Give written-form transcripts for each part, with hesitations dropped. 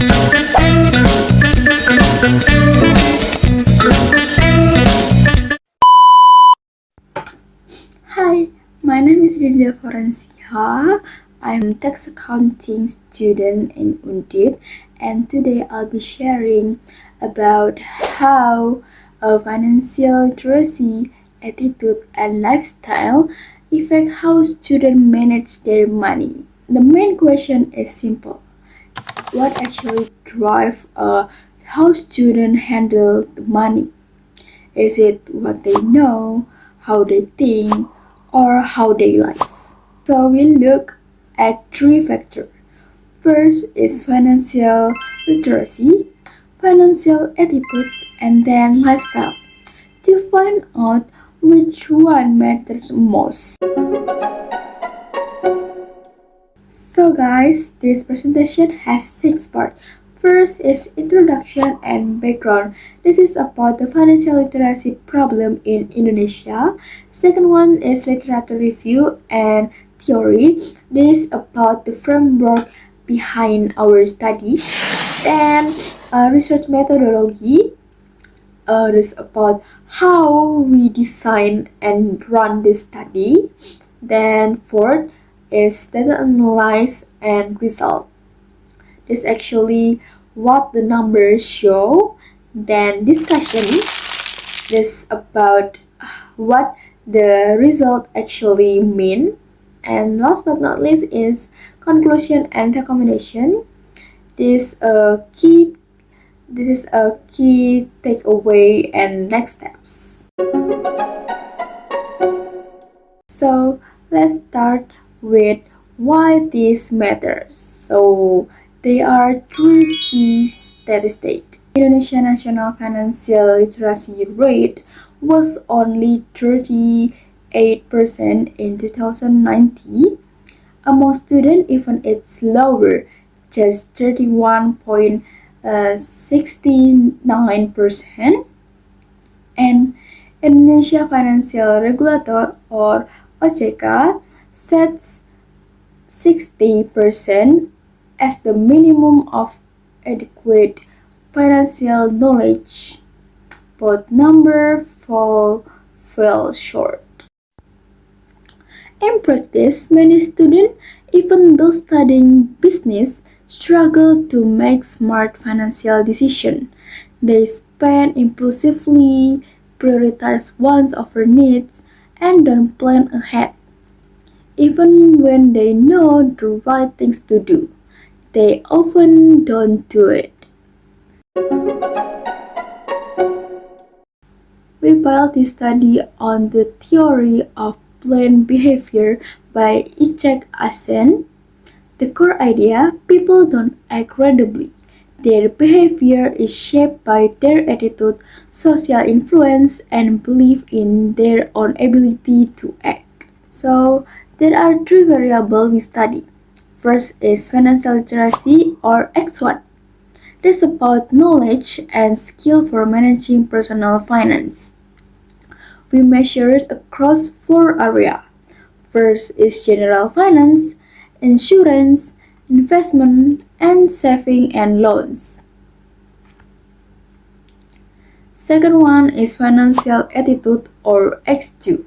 Hi, my name is Lydia Forencia. I'm tax accounting student in Undip, and today I'll be sharing about how financial literacy, attitude, and lifestyle affect how students manage their money. The main question is simple: what actually drives how students handle the money? Is it what they know, how they think, or how they live? So we look at three factors. First is financial literacy, financial attitudes, and then lifestyle to find out which one matters most. So guys, this presentation has 6 parts. First is introduction and background. This is about the financial literacy problem in Indonesia. Second one is literature review and theory. This is about the framework behind our study. Then research methodology. This is about how we design and run this study. Then fourth is data analysis and result. This actually what the numbers show. Then discussion is about what the result actually mean. And last but not least is conclusion and recommendation. This is a key takeaway and next steps. So let's start with why this matters. So there are three key statistics. Indonesia national financial literacy rate was only 38% in 2019. Among students, even it's lower, just 31.69%. And Indonesia Financial Regulator or OJK sets 60% as the minimum of adequate financial knowledge. Both numbers fell short. In practice, many students, even those studying business, struggle to make smart financial decisions. They spend impulsively, prioritize wants over needs, and don't plan ahead. Even when they know the right things to do, they often don't do it. We built this study on the theory of planned behavior by Ichak Asen. The core idea, people don't act randomly. Their behavior is shaped by their attitude, social influence, and belief in their own ability to act. So, there are three variables we study. First is financial literacy or X1. This is about knowledge and skill for managing personal finance. We measure it across 4 areas. First is general finance, insurance, investment, and saving and loans. Second one is financial attitude or X2.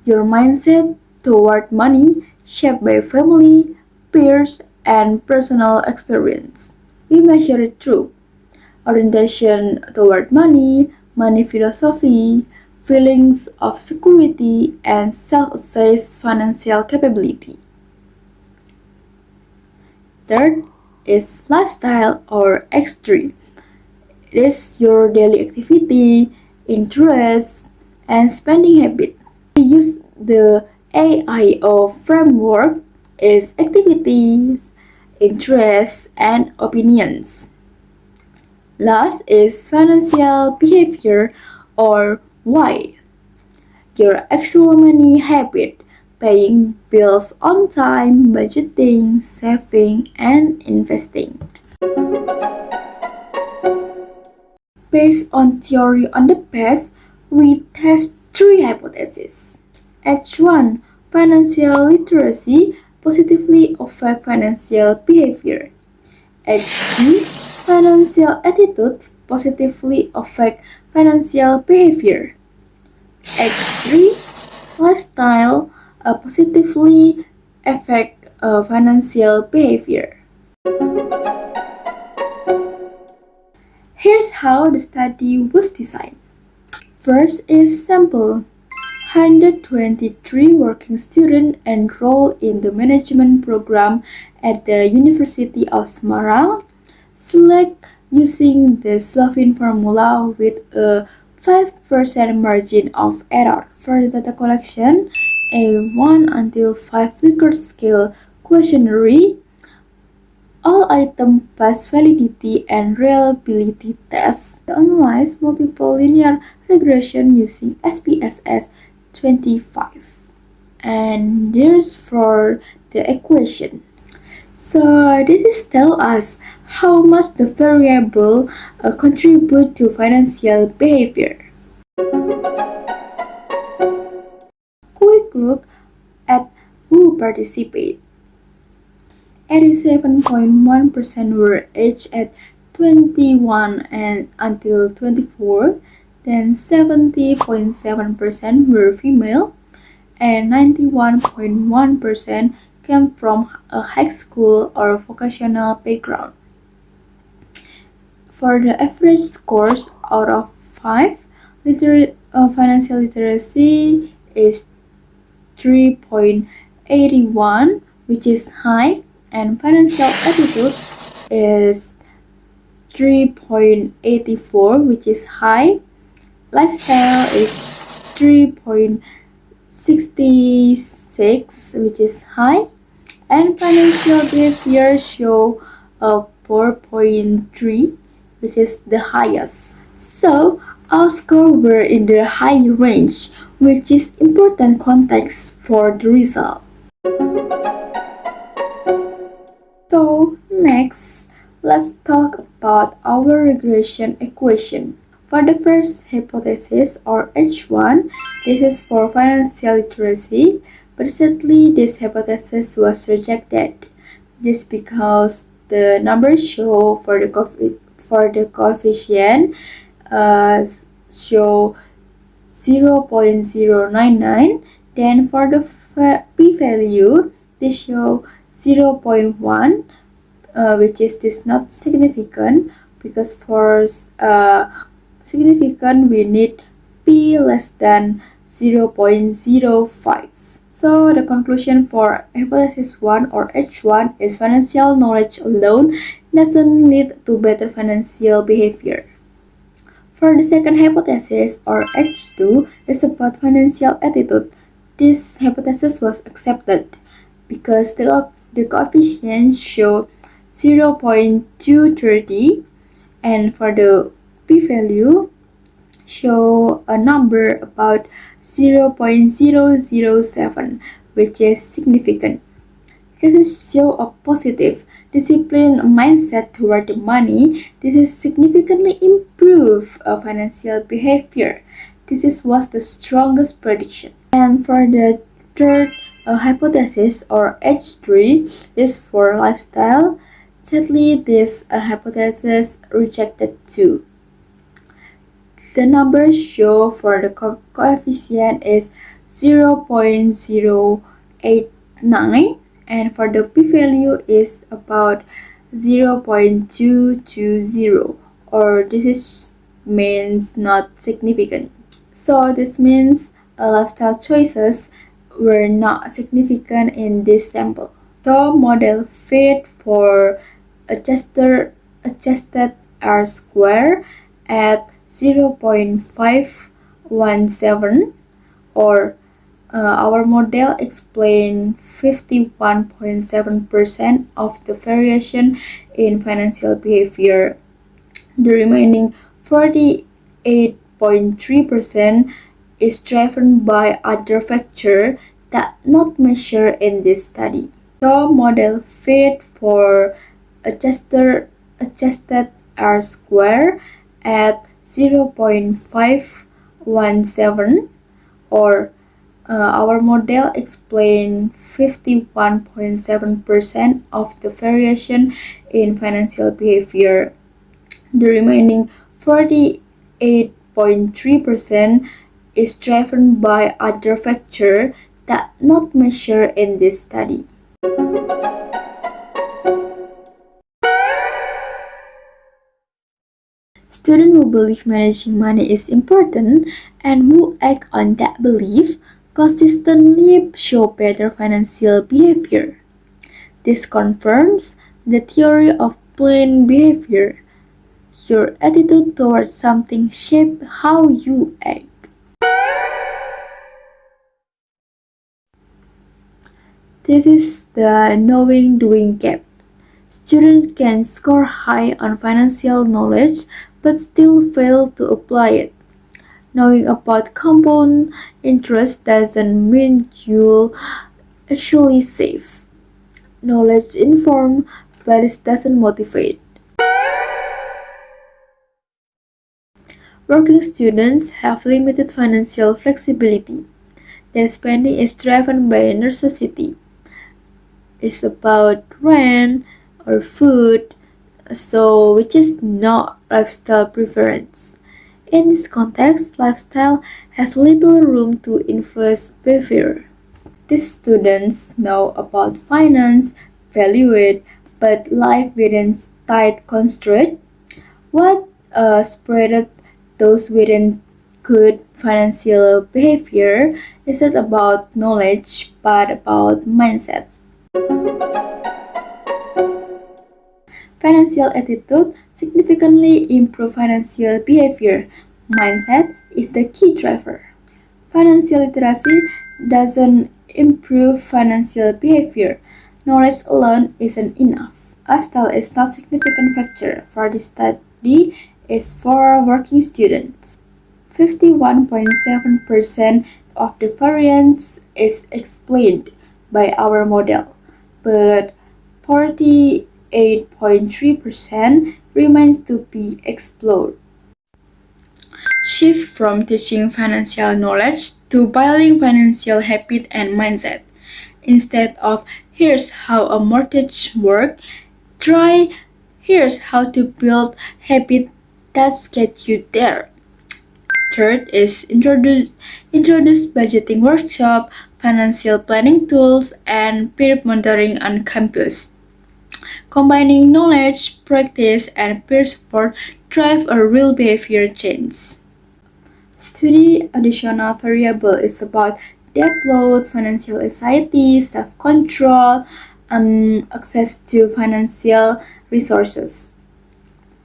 Your mindset toward money shaped by family, peers, and personal experience. We measure it through orientation toward money, money philosophy, feelings of security, and self-assessed financial capability. Third is lifestyle or X3. It is your daily activity, interests, and spending habit. We use the AIO framework is activities, interests, and opinions. Last is financial behavior or Y. Your actual money habit, paying bills on time, budgeting, saving, and investing. Based on theory on the past, we test 3 hypotheses. H1. Financial literacy positively affect financial behavior. H2. Financial attitude positively affect financial behavior. H3. Lifestyle positively affect financial behavior. Here's how the study was designed. First is sample. 123 working students enrolled in the management program at the University of Semarang. Select using the Slovene formula with a 5% margin of error. For the data collection, a 1 until 5 Likert scale questionnaire, all items pass validity and reliability tests. Analyze multiple linear regression using SPSS 25. And here's for the equation. So this is tell us how much the variable contribute to financial behavior. Quick look at who participate. 87.1% were aged at 21 and until 24, then 70.7% were female, and 91.1% came from a high school or vocational background. For the average scores out of 5, financial literacy is 3.81, which is high, and financial attitude is 3.84, which is high. Lifestyle is 3.66, which is high. And financial behavior show a 4.3, which is the highest. So all scores were in the high range, which is important context for the result. So next, let's talk about our regression equation. For the first hypothesis, or H1, this is for financial literacy, but sadly this hypothesis was rejected. This because the numbers show for the coefficient show 0.099, then for the p-value, they show 0.1, which is this not significant, because for significant we need p less than 0.05. So the conclusion for hypothesis 1 or H1 is financial knowledge alone doesn't lead to better financial behavior. For the second hypothesis, or H2, is about financial attitude. This hypothesis was accepted because the coefficient show 0.230, and for the p-value show a number about 0.007, which is significant. This is show a positive, disciplined mindset toward the money. This is significantly improve financial behavior. Was the strongest prediction. And for the third hypothesis, or H3, is for lifestyle. Sadly, this hypothesis rejected too. The numbers show for the coefficient is 0.089, and for the p-value is about 0.220, or this means not significant. So this means lifestyle choices were not significant in this sample. So model fit for adjusted R-square at 0.517, or our model explain 51.7% of the variation in financial behavior. The remaining 48.3% is driven by other factors that not measured in this study. So model fit for adjusted R-square at 0.517, or our model explain 51.7% of the variation in financial behavior. The remaining 48.3% is driven by other factors that not measured in this study. Students who believe managing money is important and who act on that belief consistently show better financial behavior. This confirms the theory of planned behavior. Your attitude towards something shapes how you act. This is the knowing doing gap. Students can score high on financial knowledge but still fail to apply it. Knowing about compound interest doesn't mean you'll actually save. Knowledge informs, but it doesn't motivate. Working students have limited financial flexibility. Their spending is driven by necessity. It's about rent or food, which is not lifestyle preference. In this context, lifestyle has little room to influence behavior. These students know about finance, value it, but life within tight constraint. What separated those within good financial behavior isn't about knowledge but about mindset. Financial attitude significantly improve financial behavior. Mindset is the key driver. Financial literacy doesn't improve financial behavior. Knowledge alone isn't enough. Lifestyle is not a significant factor for this study is for working students. 51.7% of the variance is explained by our model, but 48.3% remains to be explored. Shift from teaching financial knowledge to building financial habit and mindset. Instead of here's how a mortgage works, try here's how to build habit that get you there. Third is introduce budgeting workshop, financial planning tools, and peer monitoring on campus. Combining knowledge, practice, and peer support drive a real behavior change. Study additional variable is about debt load, financial anxiety, self-control, access to financial resources.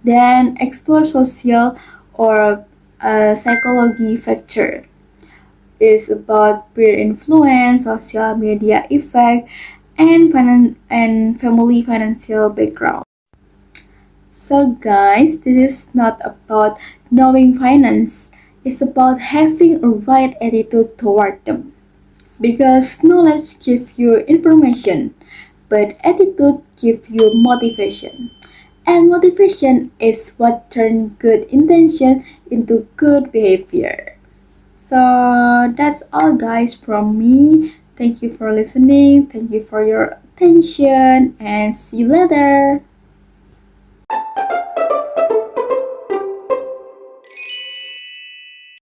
Then explore social or psychology factor is about peer influence, social media effect, and family financial background. So guys, this is not about knowing finance. It's about having a right attitude toward them. Because knowledge gives you information, but attitude gives you motivation. And motivation is what turns good intention into good behavior. So that's all guys from me. Thank you for listening. Thank you for your attention and see you later.